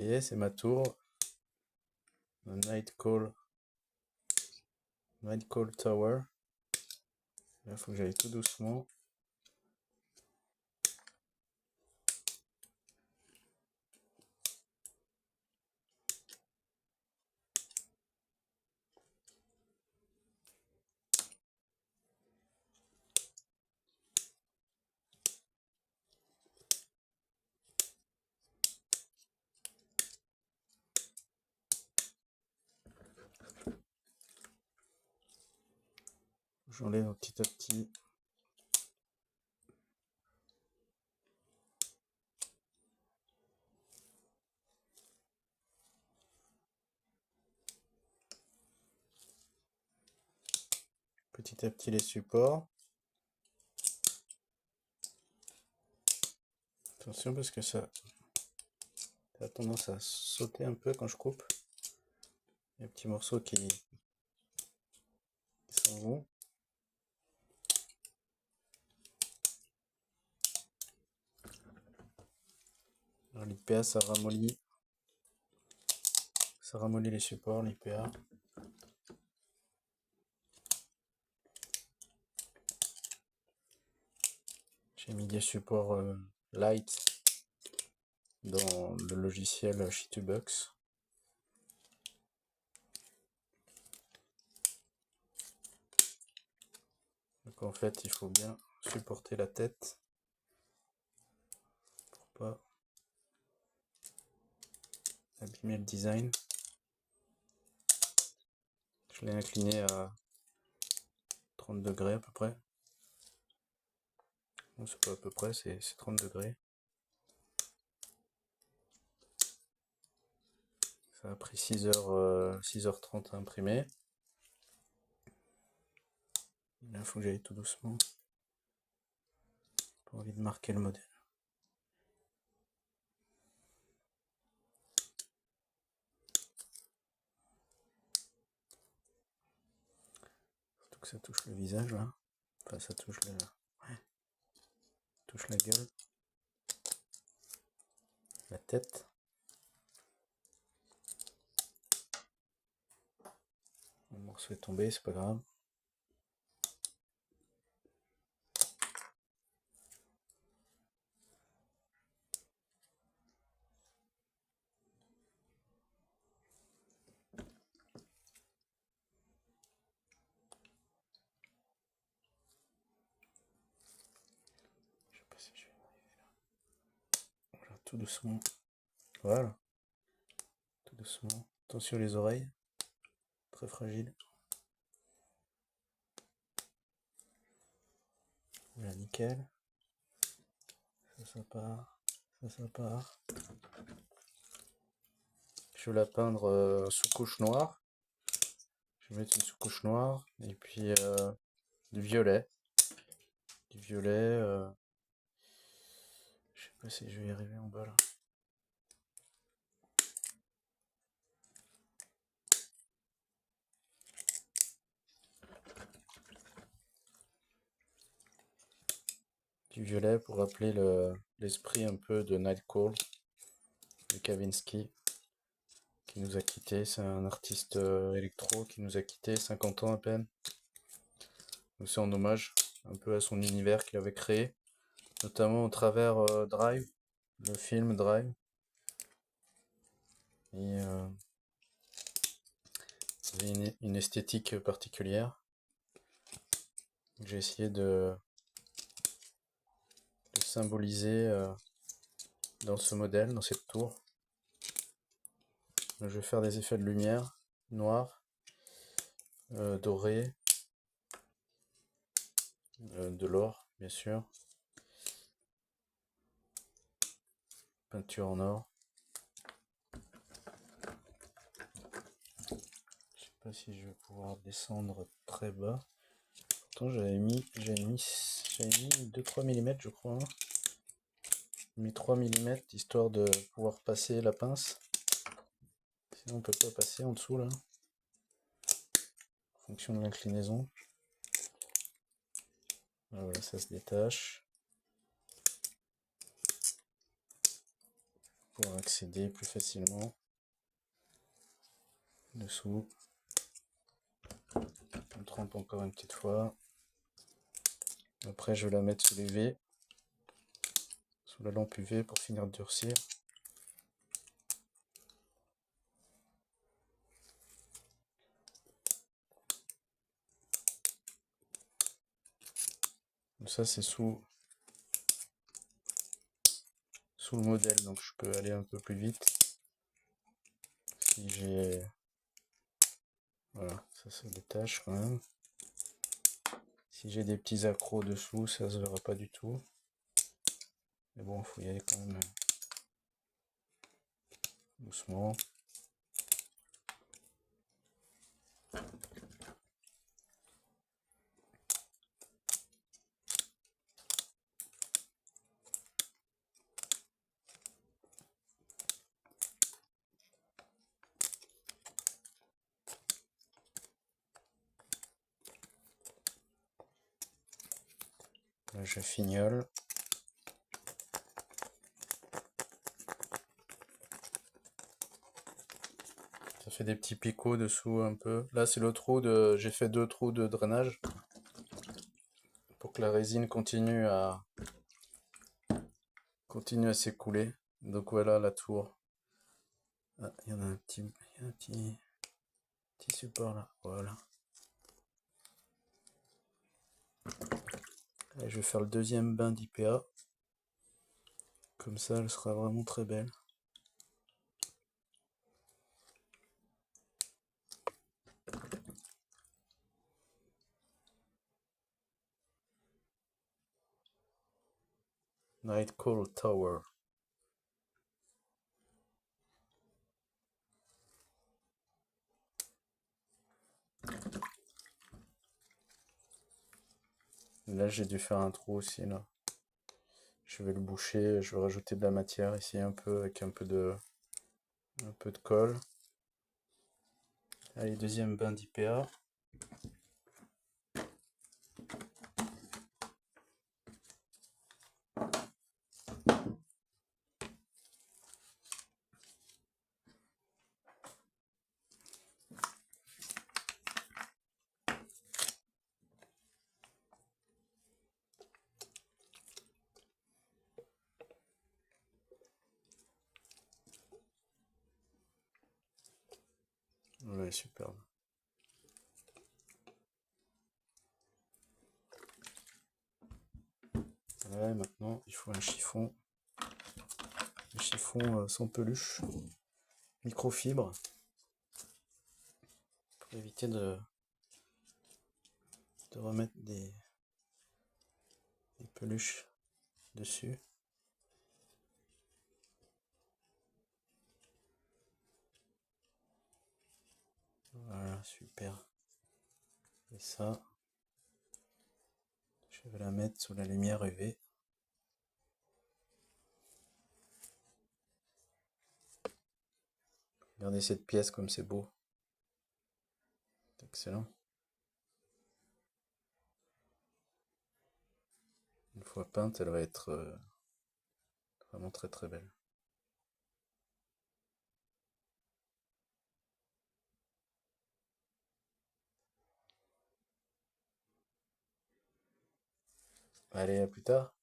y est, c'est ma tour. Le Night Call Tower. Là, il faut que j'aille tout doucement. J'enlève petit à petit. Petit à petit les supports. Attention parce que ça a tendance à sauter un peu quand je coupe. Il y a des petits morceaux qui s'en vont. Alors l'IPA ça ramollit les supports, l'IPA. J'ai mis des supports light dans le logiciel Shittybox. Donc en fait il faut bien supporter la tête pour pas abîmer le design. Je l'ai incliné à 30 degrés à peu près. Non, c'est pas à peu près, c'est 30 degrés. Ça a pris 6h30 à imprimer. Là, il faut que j'aille tout doucement. Pas envie de marquer le modèle. Surtout que ça touche le visage là. Enfin, ça touche touche la gueule. La tête. Le morceau est tombé, c'est pas grave. Je sais pas si je vais arriver là. Voilà, tout doucement. Voilà. Tout doucement. Attention les oreilles. Très fragile. Voilà, nickel. Ça part. Ça part. Je vais la peindre sous-couche noire. Je vais mettre une sous-couche noire. Et puis du violet. Du violet. Je sais pas si je vais y arriver en bas là. Du violet pour rappeler l'esprit un peu de Night Call de Kavinsky qui nous a quittés. C'est un artiste électro qui nous a quittés 50 ans à peine. Donc c'est en hommage un peu à son univers qu'il avait créé, notamment au travers Drive, le film Drive. Et il avait une esthétique particulière. J'ai essayé de symboliser dans ce modèle, dans cette tour. Je vais faire des effets de lumière noire, doré, de l'or bien sûr, peinture en or. Je sais pas si je vais pouvoir descendre très bas. Pourtant j'avais mis 2-3 mm je crois. J'ai mis 3 mm histoire de pouvoir passer la pince. Sinon on peut pas passer en dessous là. En fonction de l'inclinaison. Voilà, ça se détache. pouvoir accéder plus facilement dessous. On trempe encore une petite fois. Après, je vais la mettre sous l'UV, sous la lampe UV pour finir de durcir. Ça, c'est sous le modèle, donc je peux aller un peu plus vite. Si j'ai... Voilà, ça se détache quand même. Si j'ai des petits accros dessous, ça se verra pas du tout. Mais bon, il faut y aller quand même doucement. Là, je fignole. Ça fait des petits picots dessous un peu. Là, c'est le trou de... J'ai fait 2 trous de drainage pour que la résine continue à s'écouler. Donc voilà la tour. Ah, il y en a un petit, petit support là. Voilà. Allez, je vais faire le deuxième bain d'IPA. Comme ça, elle sera vraiment très belle. Night Call Tower. Là, j'ai dû faire un trou aussi là. Je vais le boucher, je vais rajouter de la matière ici un peu avec un peu de colle. Allez, deuxième bain d'IPA. Ouais, superbe. Ouais, maintenant, il faut un chiffon. Un chiffon sans peluche. Microfibre. Pour éviter de remettre des peluches dessus. Voilà, super. Et ça, je vais la mettre sous la lumière UV. Regardez cette pièce comme c'est beau. C'est excellent. Une fois peinte, elle va être vraiment très très belle. Allez, à plus tard.